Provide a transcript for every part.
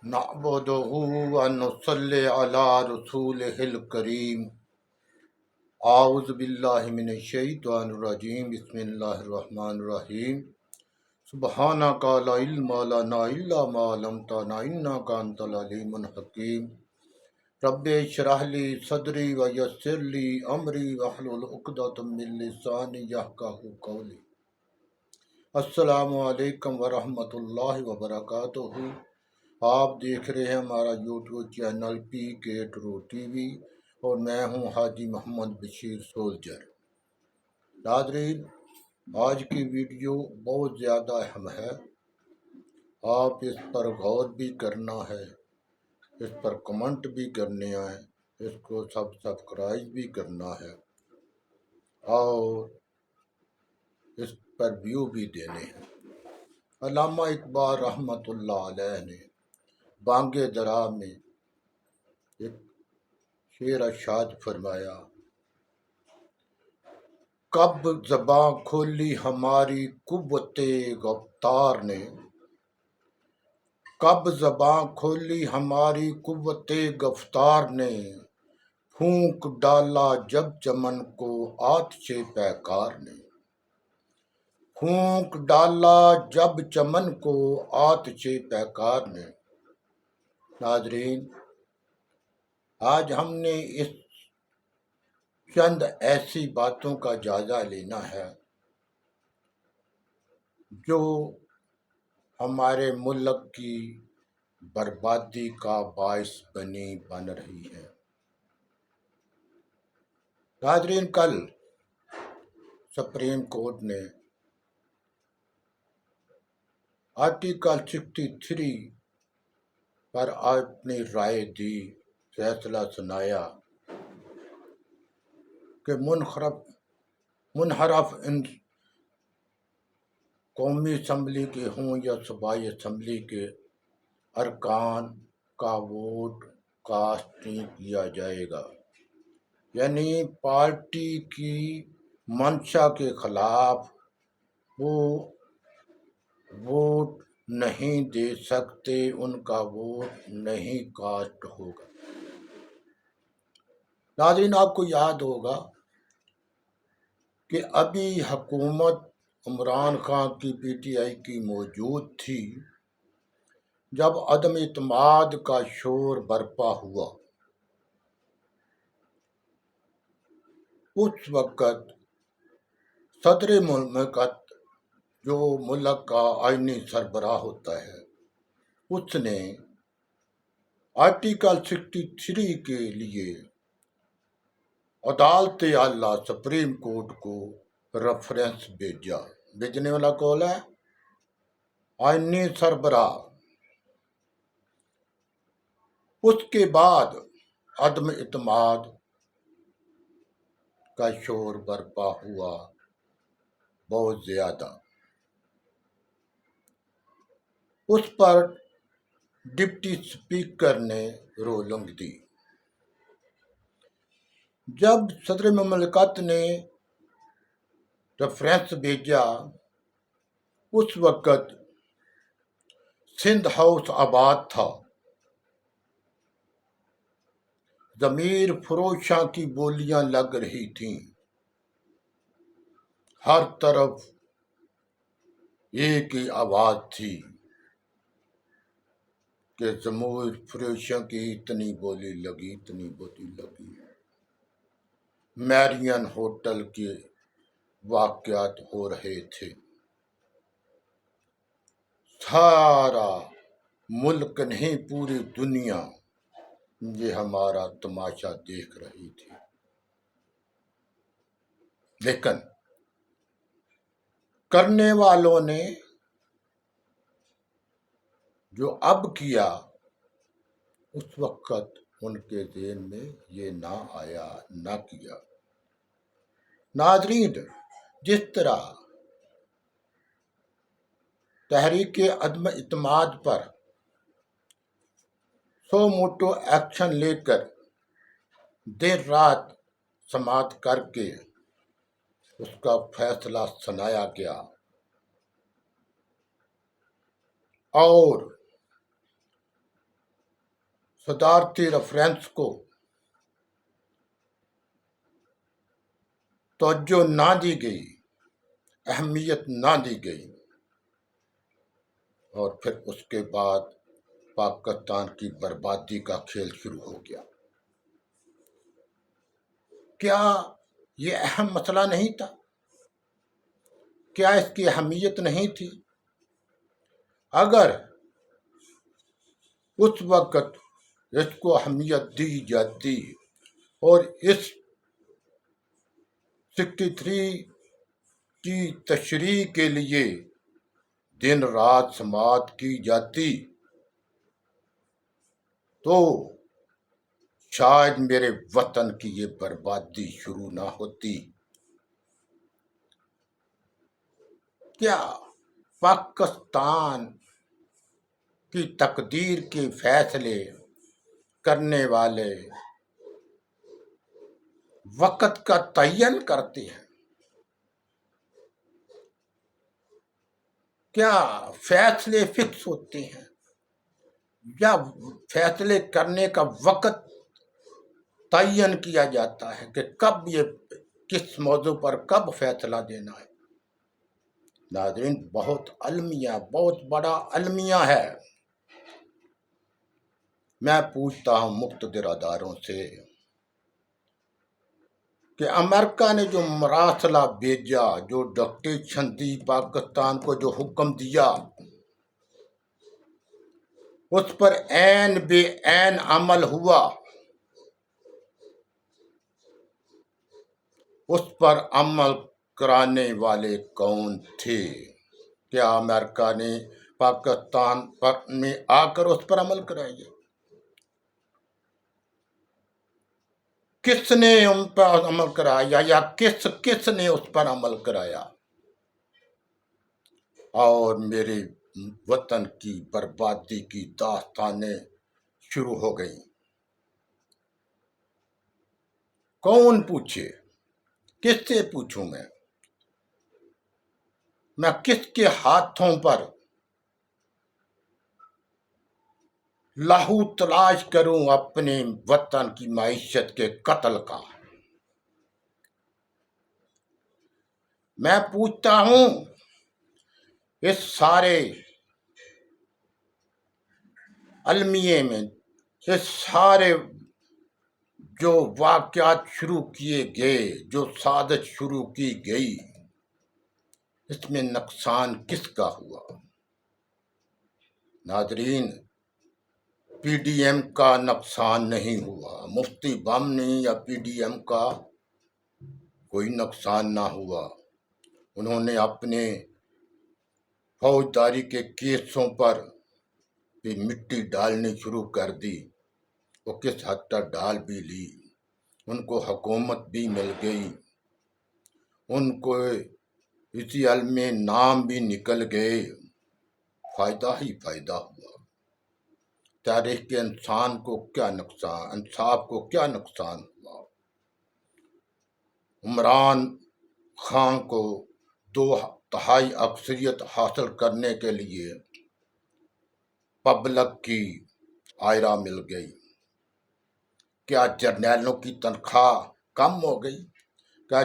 نعبده ونصلي على رسوله الكريم اعوذ باللہ من الشیطان الرجیم بسم اللہ الرحمن الرحیم سبحانک لا علم لنا الا ما علمتنا انک انت العلیم الحکیم رب اشرح لی صدری ویسر لی امری واحلل عقدۃ من لسانی یفقہوا قولی۔ السلام علیکم ورحمۃ اللہ وبرکاتہ۔ آپ دیکھ رہے ہیں ہمارا یوٹیوب چینل پی کے ٹرو ٹی وی اور میں ہوں حاجی محمد بشیر سولجر۔ ناظرین، آج کی ویڈیو بہت زیادہ اہم ہے، آپ اس پر غور بھی کرنا ہے، اس پر کمنٹ بھی کرنے ہیں، اس کو سبسکرائب بھی کرنا ہے اور اس پر ویو بھی دینے ہیں۔ علامہ اقبال رحمۃ اللہ علیہ نے بانگ درا میں ایک شعر ارشاد فرمایا، کب زباں کھولی ہماری قوت گفتار نے، کب زباں کھولی ہماری قوت گفتار نے، پھونک ڈالا جب چمن کو آتش پیکار نے، پھونک ڈالا جب چمن کو آتش پیکار نے۔ ناظرین، آج ہم نے اس چند ایسی باتوں کا جائزہ لینا ہے جو ہمارے ملک کی بربادی کا باعث بن رہی ہے۔ ناظرین، کل سپریم کورٹ نے آرٹیکل 63 پر اپنی رائے دی، فیصلہ سنایا کہ منحرف قومی اسمبلی کے ہوں یا صوبائی اسمبلی کے ارکان کا ووٹ کاسٹ نہیں کیا جائے گا، یعنی پارٹی کی منشا کے خلاف وہ ووٹ نہیں دے سکتے، ان کا ووٹ نہیں کاسٹ ہوگا۔ ناظرین، آپ کو یاد ہوگا کہ ابھی حکومت عمران خان کی پی ٹی آئی کی موجود تھی جب عدم اعتماد کا شور برپا ہوا۔ اس وقت صدر مملکت، جو ملک کا آئینی سربراہ ہوتا ہے، اس نے آرٹیکل 63 کے لیے عدالت اعلیٰ سپریم کورٹ کو ریفرنس بھیجا۔ بھیجنے والا کون ہے؟ آئینی سربراہ۔ اس کے بعد عدم اعتماد کا شور برپا ہوا بہت زیادہ۔ اس پر ڈپٹی اسپیکر نے رولنگ دی۔ جب صدر مملکت نے ریفرنس بھیجا، اس وقت سندھ ہاؤس آباد تھا، ضمیر فروشاں کی بولیاں لگ رہی تھیں، ہر طرف ایک ہی آواز تھی کہ ضمیر فروشاں کی اتنی بولی لگی، اتنی بولی لگی۔ میرین ہوٹل کے واقعات ہو رہے تھے، سارا ملک نہیں پوری دنیا یہ ہمارا تماشا دیکھ رہی تھی۔ لیکن کرنے والوں نے جو اب کیا، اس وقت ان کے ذہن میں یہ نہ آیا، نہ کیا۔ ناظرین، جس طرح تحریک عدم اعتماد پر سو موٹو ایکشن لے کر دیر رات سماعت کر کے اس کا فیصلہ سنایا گیا، اور صدارتی ریفرنس کو توجہ نہ دی گئی، اہمیت نہ دی گئی، اور پھر اس کے بعد پاکستان کی بربادی کا کھیل شروع ہو گیا۔ کیا یہ اہم مسئلہ نہیں تھا؟ کیا اس کی اہمیت نہیں تھی؟ اگر اس وقت اس کو اہمیت دی جاتی اور اس 63 کی تشریح کے لیے دن رات سماعت کی جاتی تو شاید میرے وطن کی یہ بربادی شروع نہ ہوتی۔ کیا پاکستان کی تقدیر کے فیصلے کرنے والے وقت کا تعین کرتے ہیں؟ کیا فیصلے فکس ہوتے ہیں یا فیصلے کرنے کا وقت تعین کیا جاتا ہے کہ کب یہ کس موضوع پر کب فیصلہ دینا ہے؟ ناظرین، بہت بڑا المیہ ہے۔ میں پوچھتا ہوں مقتدر اداروں سے کہ امریکہ نے جو مراسلہ بھیجا، جو ڈکٹیشن دی پاکستان کو، جو حکم دیا، اس پر عین بے عین عمل ہوا؟ اس پر عمل کرانے والے کون تھے؟ کیا امریکہ نے پاکستان میں آ کر اس پر عمل کرایا؟ کس نے ان پر عمل کرایا یا کس نے اس پر عمل کرایا؟ اور میرے وطن کی بربادی کی داستانیں شروع ہو گئیں۔ کون پوچھے؟ کس سے پوچھوں میں کس کے ہاتھوں پر لہو تلاش کروں اپنے وطن کی معیشت کے قتل کا؟ میں پوچھتا ہوں اس سارے المیے میں، اس سارے جو واقعات شروع کیے گئے، جو سازش شروع کی گئی، اس میں نقصان کس کا ہوا؟ ناظرین، پی ڈی ایم کا نقصان نہیں ہوا، مفتی بامنی یا پی ڈی ایم کا کوئی نقصان نہ ہوا۔ انہوں نے اپنے فوجداری کے کیسوں پر بھی مٹی ڈالنی شروع کر دی، وہ کس حد تک ڈال بھی لی، ان کو حکومت بھی مل گئی، ان کو اسی علم نام بھی نکل گئے، فائدہ ہی فائدہ ہوا۔ تاریخ کے انسان کو کیا نقصان، انصاف کو کیا نقصان ہوا؟ عمران خان کو 2/3 اکثریت حاصل کرنے کے لیے پبلک کی آئرہ مل گئی۔ کیا جرنیلوں کی تنخواہ کم ہو گئی؟ کیا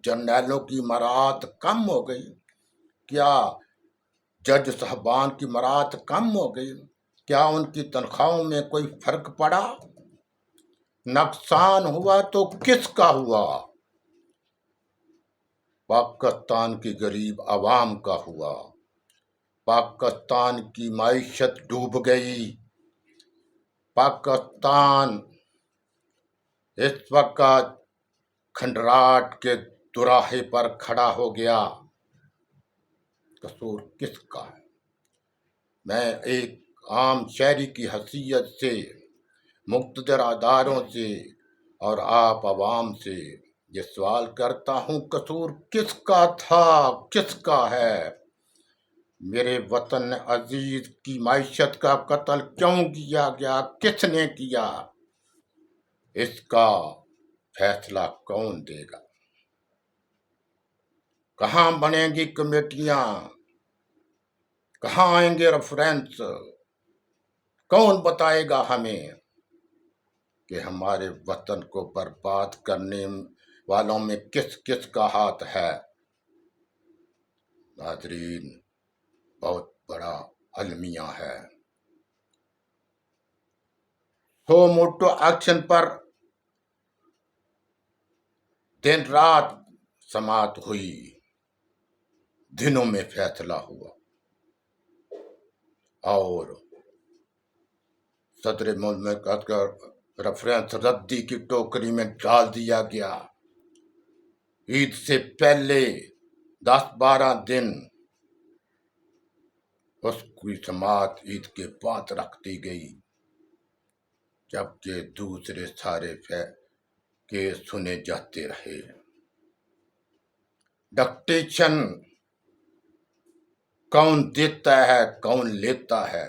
جرنیلوں کی مراعات کم ہو گئی؟ کیا جج صاحبان کی مراعات کم ہو گئی؟ کیا ان کی تنخواہوں میں کوئی فرق پڑا؟ نقصان ہوا تو کس کا ہوا؟ پاکستان کی غریب عوام کا ہوا۔ پاکستان کی معیشت ڈوب گئی۔ پاکستان اس وقت کھنڈراٹ کے دوراہے پر کھڑا ہو گیا۔ قصور کس کا ہے؟ میں ایک عام شہری کی حیثیت سے مقتدر اداروں سے اور آپ عوام سے یہ سوال کرتا ہوں، قصور کس کا تھا، کس کا ہے؟ میرے وطن عزیز کی معیشت کا قتل کیوں کیا گیا؟ کس نے کیا؟ اس کا فیصلہ کون دے گا؟ کہاں بنیں گی کمیٹیاں؟ کہاں آئیں گے ریفرنس؟ کون بتائے گا ہمیں کہ ہمارے وطن کو برباد کرنے والوں میں کس کس کا ہاتھ ہے؟ ناظرین، بہت بڑا المیہ ہے۔ سو موٹو ایکشن پر دن رات سماعت ہوئی، دنوں میں فیصلہ ہوا اور صدر مملکت کا ریفرنس ردی کی ٹوکری میں ڈال دیا گیا۔ عید سے پہلے 10-12 دن اس کی سماعت عید کے بعد رکھ دی گئی، جبکہ دوسرے سارے کیس سنے جاتے رہے۔ ڈکٹیشن کون دیتا ہے، کون لیتا ہے،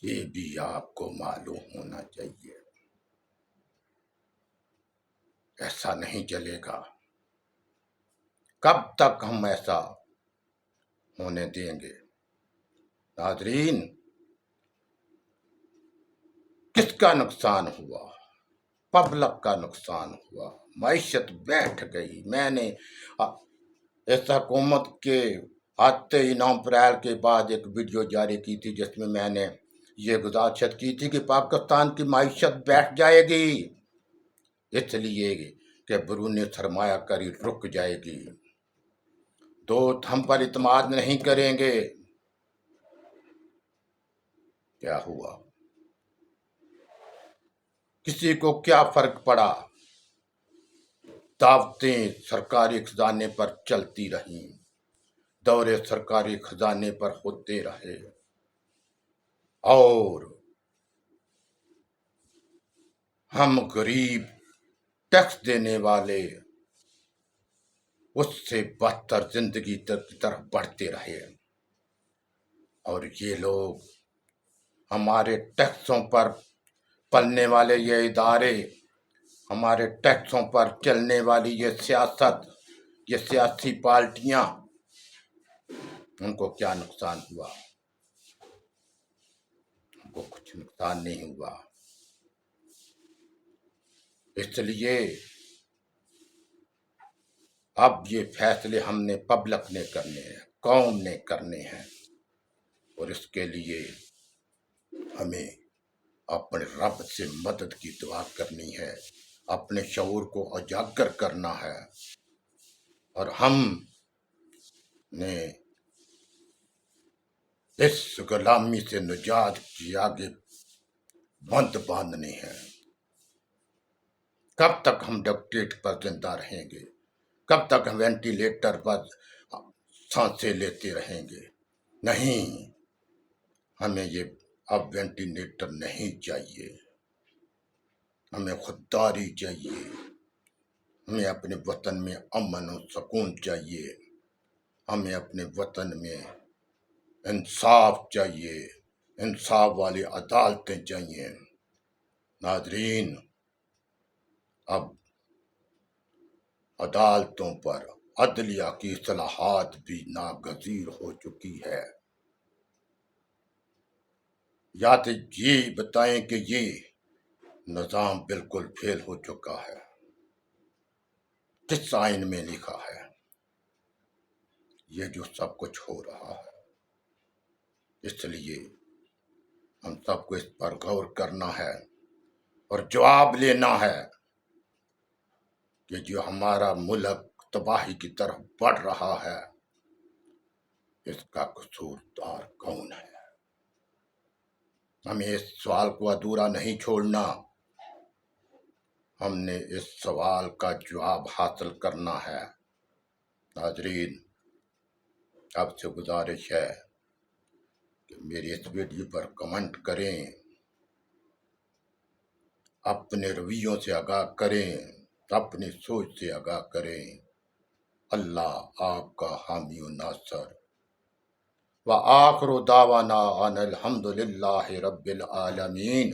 یہ بھی آپ کو معلوم ہونا چاہیے۔ ایسا نہیں چلے گا۔ کب تک ہم ایسا ہونے دیں گے؟ ناظرین، کس کا نقصان ہوا؟ پبلک کا نقصان ہوا، معیشت بیٹھ گئی۔ میں نے اس حکومت کے آتے ہی 9 اپریل کے بعد ایک ویڈیو جاری کی تھی، جس میں نے یہ گزارش کی تھی کہ پاکستان کی معیشت بیٹھ جائے گی، اس لیے کہ بیرونی سرمایہ کاری رک جائے گی، دوست ہم پر اعتماد نہیں کریں گے۔ کیا ہوا؟ کسی کو کیا فرق پڑا؟ دعوتیں سرکاری خزانے پر چلتی رہیں، دورے سرکاری خزانے پر ہوتے رہے، اور ہم غریب ٹیکس دینے والے اس سے بدتر زندگی کی طرف بڑھتے رہے، اور یہ لوگ ہمارے ٹیکسوں پر پلنے والے یہ ادارے، ہمارے ٹیکسوں پر چلنے والی یہ سیاست، یہ سیاسی پارٹیاں، ان کو کیا نقصان ہوا؟ ان کو کچھ نقصان نہیں ہوا۔ اس لیے اب یہ فیصلے ہم نے پبلک نے کرنے ہیں، قوم نے کرنے ہیں، اور اس کے لیے ہمیں اپنے رب سے مدد کی دعا کرنی ہے، اپنے شعور کو اجاگر کرنا ہے، اور ہم نے اس غلامی سے نجات کی آگے بند باندھنی ہے۔ کب تک ہم ڈکٹیٹ پر زندہ رہیں گے؟ کب تک ہم وینٹیلیٹر پر سانسیں لیتے رہیں گے؟ نہیں، ہمیں یہ اب وینٹیلیٹر نہیں چاہیے، ہمیں خودداری چاہیے، ہمیں اپنے وطن میں امن و سکون چاہیے، ہمیں اپنے وطن میں انصاف چاہیے، انصاف والی عدالتیں چاہیے۔ ناظرین، اب عدالتوں پر عدلیہ کی اصلاحات بھی ناگزیر ہو چکی ہے۔ یا تو یہ بتائیں کہ یہ نظام بالکل فیل ہو چکا ہے، کس آئین میں لکھا ہے یہ جو سب کچھ ہو رہا ہے؟ اس لیے ہم سب کو اس پر غور کرنا ہے اور جواب لینا ہے کہ جو ہمارا ملک تباہی کی طرف بڑھ رہا ہے، اس کا قصوردار کون ہے؟ ہمیں اس سوال کو ادھورا نہیں چھوڑنا، ہم نے اس سوال کا جواب حاصل کرنا ہے۔ ناظرین، آپ سے گزارش ہے کہ میری اس ویڈیو پر کمنٹ کریں، اپنے رویوں سے آگاہ کریں، اپنی سوچ سے آگاہ کریں۔ اللہ آپ کا حامی و ناصر۔ وآخر دعوانا ان الحمد للہ رب العالمین۔